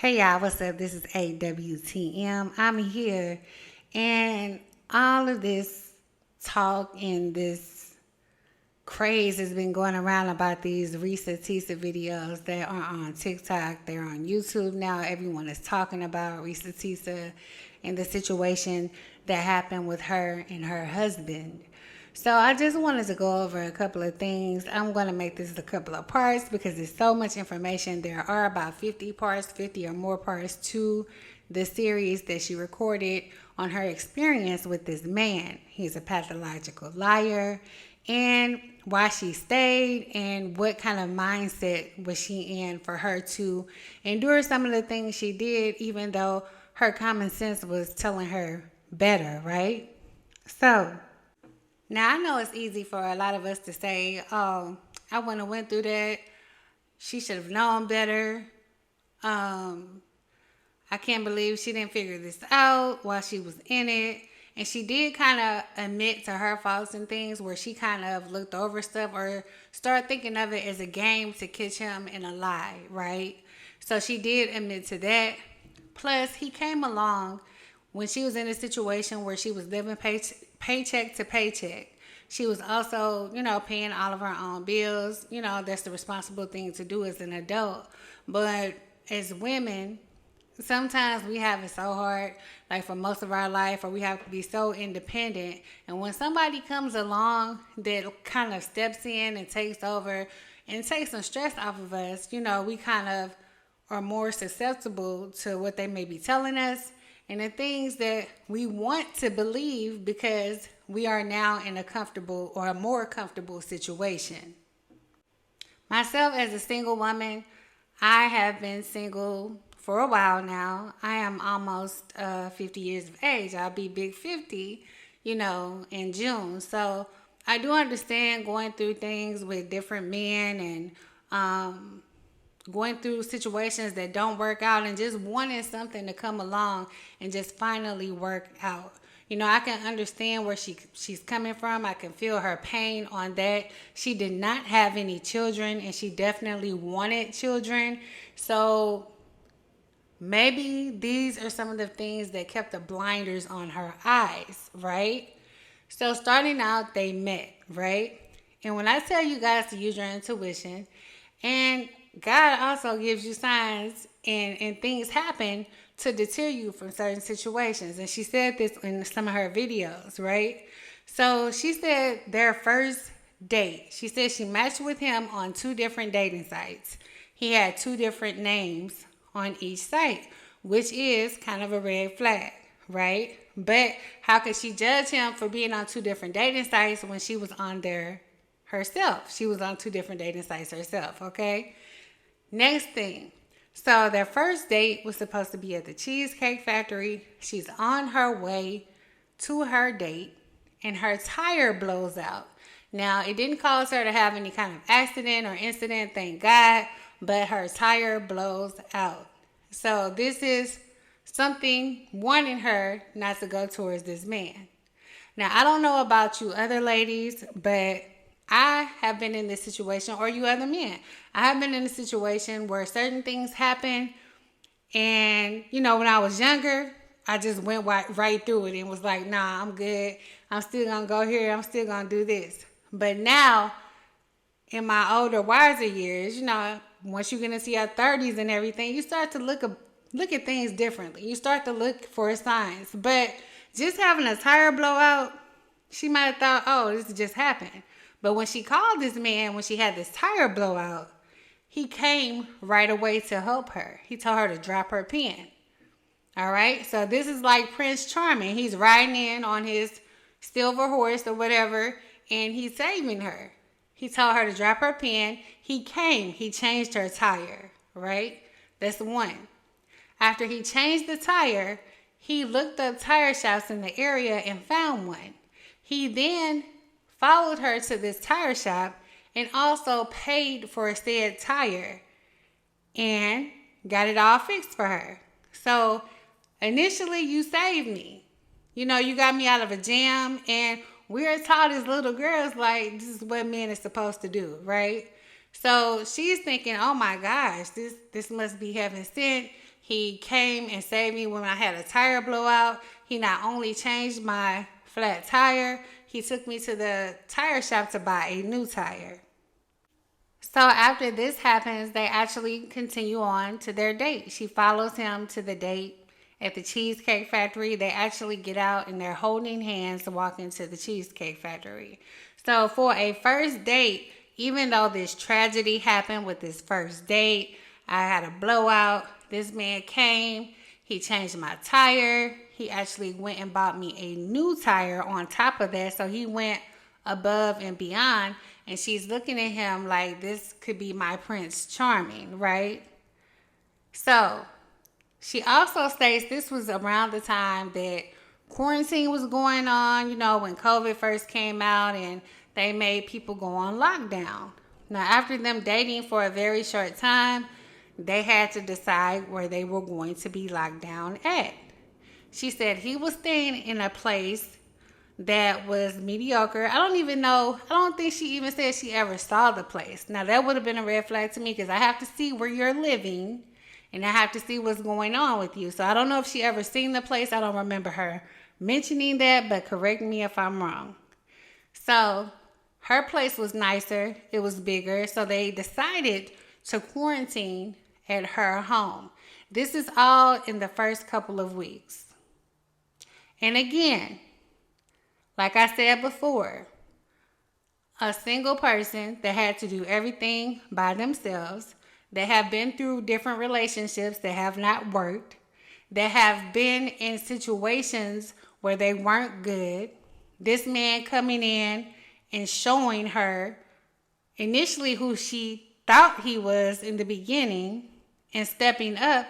Hey y'all, what's up? This is AWTM. I'm here, and all of this talk and this craze has been going around about these Reesa Teesa videos that are on TikTok. They're on YouTube now. Everyone is talking about Reesa Teesa and the situation that happened with her and her husband. So I just wanted to go over a couple of things. I'm going to make this a couple of parts because there's so much information. There are about 50 parts, 50 or more parts to the series that she recorded on her experience with this man. He's a pathological liar, and why she stayed and what kind of mindset was she in for her to endure some of the things she did, even though her common sense was telling her better, right? So now I know it's easy for a lot of us to say, "Oh, I wouldn't have went through that. She should have known better. Um, I can't believe she didn't figure this out while she was in it." And she did kind of admit to her faults and things where she kind of looked over stuff or started thinking of it as a game to catch him in a lie, right? So she did admit to that. Plus, he came along when she was in a situation where she was living paycheck to paycheck. She was also, paying all of her own bills. That's the responsible thing to do as an adult. But as women, sometimes we have it so hard, like for most of our life, or we have to be so independent. And when somebody comes along that kind of steps in and takes over and takes some stress off of us, we kind of are more susceptible to what they may be telling us and the things that we want to believe because we are now in a comfortable or a more comfortable situation. Myself, as a single woman, I have been single for a while now. I am almost 50 years of age. I'll be big 50, in June. So I do understand going through things with different men and going through situations that don't work out and just wanting something to come along and just finally work out. I can understand where she's coming from. I can feel her pain on that. She did not have any children and she definitely wanted children. So maybe these are some of the things that kept the blinders on her eyes, right? So starting out, they met, right? And when I tell you guys to use your intuition, and God also gives you signs and things happen to deter you from certain situations. And she said this in some of her videos, right? So she said their first date, she said she matched with him on 2 different dating sites. He had 2 different names on each site, which is kind of a red flag, right? But how could she judge him for being on 2 different dating sites when she was on there herself? She was on 2 different dating sites herself, okay? Next thing. So their first date was supposed to be at the Cheesecake Factory. She's on her way to her date and her tire blows out. Now, it didn't cause her to have any kind of accident or incident, thank God, but her tire blows out. So this is something warning her not to go towards this man. Now, I don't know about you other ladies, but I have been in this situation, or you other men. I have been in a situation where certain things happen, and when I was younger, I just went right through it and was like, nah, I'm good. I'm still gonna go here. I'm still gonna do this. But now, in my older, wiser years, once you get into your 30s and everything, you start to look at things differently. You start to look for signs. But just having a tire blowout, she might have thought, oh, this just happened. But when she called this man, when she had this tire blowout, he came right away to help her. He told her to drop her pen. All right? So this is like Prince Charming. He's riding in on his silver horse or whatever, and he's saving her. He told her to drop her pen. He came. He changed her tire, right? That's one. After he changed the tire, he looked up tire shops in the area and found one. He then followed her to this tire shop and also paid for said tire and got it all fixed for her. So initially you saved me. You got me out of a jam, and we're taught as little girls like this is what men are supposed to do, right? So she's thinking, oh my gosh, this must be heaven sent. He came and saved me when I had a tire blowout. He not only changed my flat tire, he took me to the tire shop to buy a new tire. So after this happens, they actually continue on to their date. She follows him to the date at the Cheesecake Factory. They actually get out and they're holding hands to walk into the Cheesecake Factory. So for a first date, even though this tragedy happened with this first date, I had a blowout. This man came, he changed my tire. He actually went and bought me a new tire on top of that. So he went above and beyond. And she's looking at him like this could be my Prince Charming, right? So she also states this was around the time that quarantine was going on, when COVID first came out and they made people go on lockdown. Now, after them dating for a very short time, they had to decide where they were going to be locked down at. She said he was staying in a place that was mediocre. I don't think she even said she ever saw the place. Now, that would have been a red flag to me because I have to see where you're living and I have to see what's going on with you. So I don't know if she ever seen the place. I don't remember her mentioning that, but correct me if I'm wrong. So her place was nicer. It was bigger. So they decided to quarantine at her home. This is all in the first couple of weeks. And again, like I said before, a single person that had to do everything by themselves, that have been through different relationships that have not worked, that have been in situations where they weren't good. This man coming in and showing her initially who she thought he was in the beginning and stepping up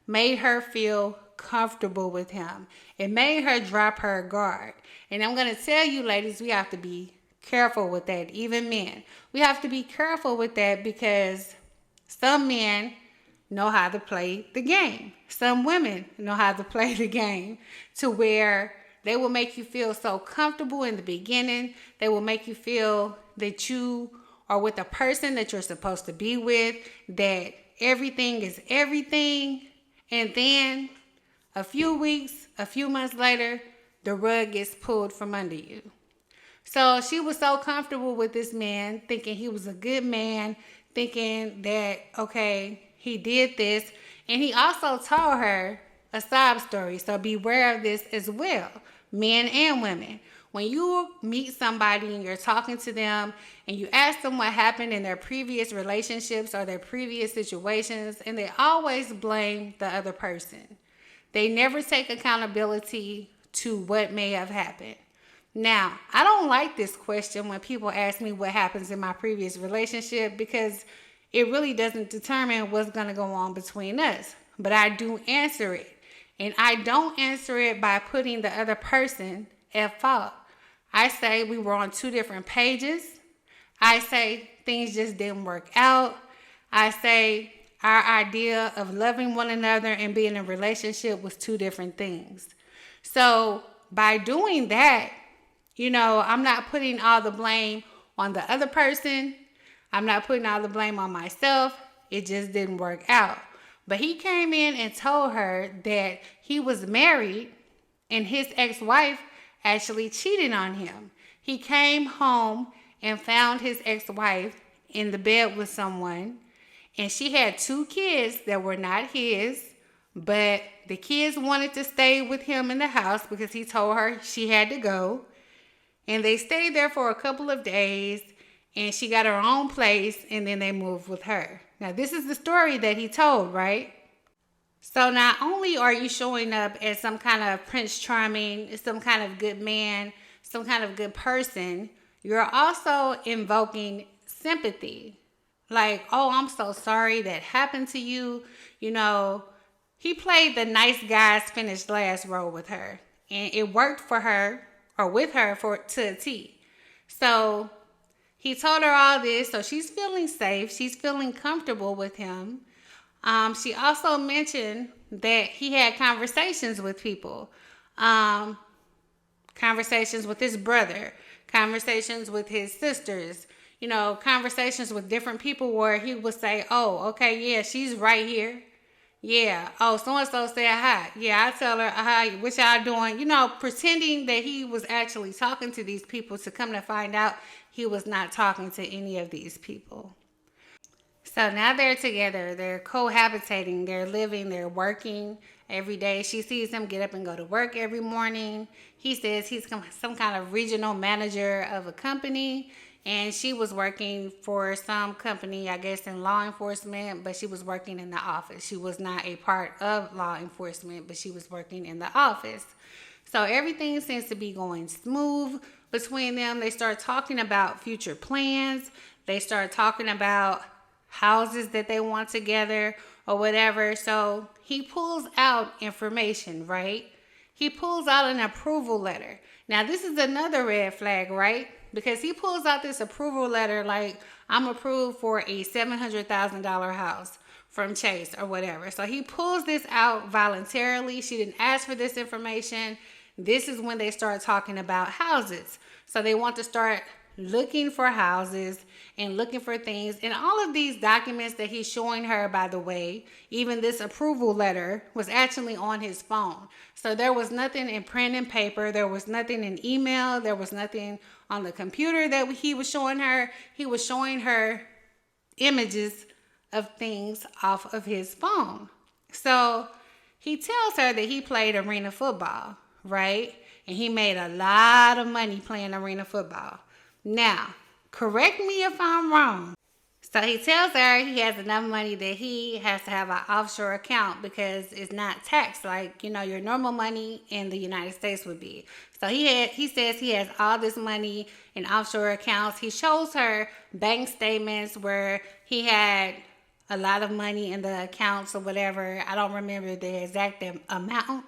made her feel comfortable with him. It made her drop her guard. And I'm going to tell you, ladies, we have to be careful with that. Even men. We have to be careful with that because some men know how to play the game. Some women know how to play the game to where they will make you feel so comfortable in the beginning. They will make you feel that you are with a person that you're supposed to be with, that everything is everything. And then a few weeks, a few months later, the rug gets pulled from under you. So she was so comfortable with this man, thinking he was a good man, thinking that, okay, he did this. And he also told her a sob story. So beware of this as well, men and women. When you meet somebody and you're talking to them and you ask them what happened in their previous relationships or their previous situations, and they always blame the other person. They never take accountability to what may have happened. Now, I don't like this question when people ask me what happens in my previous relationship because it really doesn't determine what's going to go on between us. But I do answer it. And I don't answer it by putting the other person at fault. I say we were on two different pages. I say things just didn't work out. I say our idea of loving one another and being in a relationship was two different things. So by doing that, I'm not putting all the blame on the other person. I'm not putting all the blame on myself. It just didn't work out. But he came in and told her that he was married and his ex-wife actually cheated on him. He came home and found his ex-wife in the bed with someone, and she had 2 kids that were not his, but the kids wanted to stay with him in the house because he told her she had to go. And they stayed there for a couple of days, and she got her own place, and then they moved with her. Now, this is the story that he told, right? So not only are you showing up as some kind of Prince Charming, some kind of good man, some kind of good person, you're also invoking sympathy. Like, oh, I'm so sorry that happened to you. He played the nice guys finished last role with her. And it worked for her, or with her, to a T. So he told her all this, so she's feeling safe. She's feeling comfortable with him. She also mentioned that he had conversations with people. Conversations with his brother. Conversations with his sisters. conversations with different people where he would say, oh, okay, yeah, she's right here. Yeah. Oh, so-and-so said hi. Yeah, I tell her, hi, what y'all doing? Pretending that he was actually talking to these people, to come to find out he was not talking to any of these people. So now they're together. They're cohabitating. They're living. They're working every day. She sees him get up and go to work every morning. He says he's some kind of regional manager of a company. And she was working for some company, I guess, in law enforcement, but she was working in the office. She was not a part of law enforcement, but she was working in the office. So everything seems to be going smooth between them. They start talking about future plans. They start talking about houses that they want together or whatever. So he pulls out information, right? He pulls out an approval letter. Now, this is another red flag, right? Because he pulls out this approval letter like, I'm approved for a $700,000 house from Chase or whatever. So he pulls this out voluntarily. She didn't ask for this information. This is when they start talking about houses. So they want to start looking for houses and looking for things. And all of these documents that he's showing her, by the way, even this approval letter was actually on his phone. So there was nothing in print and paper. There was nothing in email. There was nothing on the computer that he was showing her. He was showing her images of things off of his phone. So he tells her that he played arena football, right? And he made a lot of money playing arena football. Now, correct me if I'm wrong. So he tells her he has enough money that he has to have an offshore account because it's not taxed like, your normal money in the United States would be. So he says he has all this money in offshore accounts. He shows her bank statements where he had a lot of money in the accounts or whatever. I don't remember the exact amount.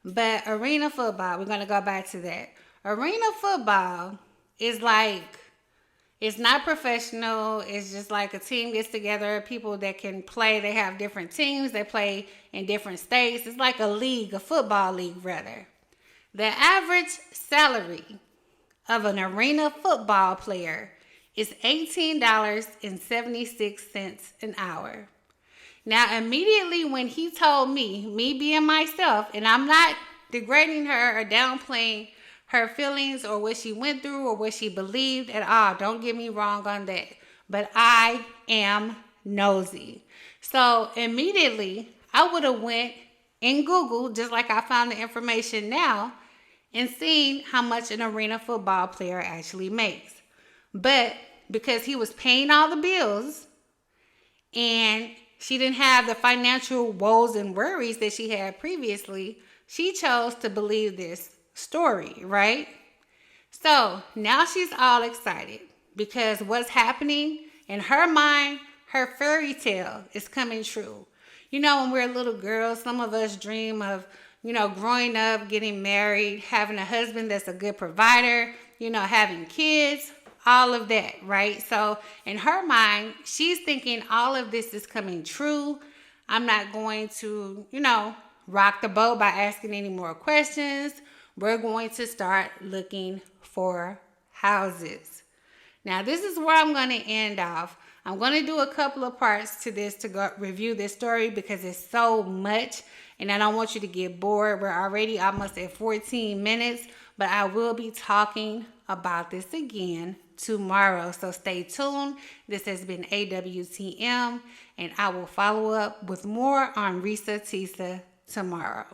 But arena football, we're going to go back to that. Arena football is like, it's not professional. It's just like a team gets together, people that can play. They have different teams. They play in different states. It's like a league, a football league rather. The average salary of an arena football player is $18.76 an hour. Now, immediately when he told me being myself, and I'm not degrading her or downplaying her feelings or what she went through or what she believed at all. Don't get me wrong on that. But I am nosy. So immediately I would have went in Google, just like I found the information now, and seen how much an arena football player actually makes. But because he was paying all the bills and she didn't have the financial woes and worries that she had previously, she chose to believe this story, right? So now she's all excited because what's happening in her mind, her fairy tale is coming true. When we're little girls, some of us dream of, growing up, getting married, having a husband that's a good provider, having kids, all of that, right? So in her mind, she's thinking all of this is coming true. I'm not going to, rock the boat by asking any more questions. We're going to start looking for houses. Now, this is where I'm going to end off. I'm going to do a couple of parts to this to go review this story because it's so much and I don't want you to get bored. We're already almost at 14 minutes, but I will be talking about this again tomorrow. So stay tuned. This has been AWTM and I will follow up with more on Reesa Teesa tomorrow.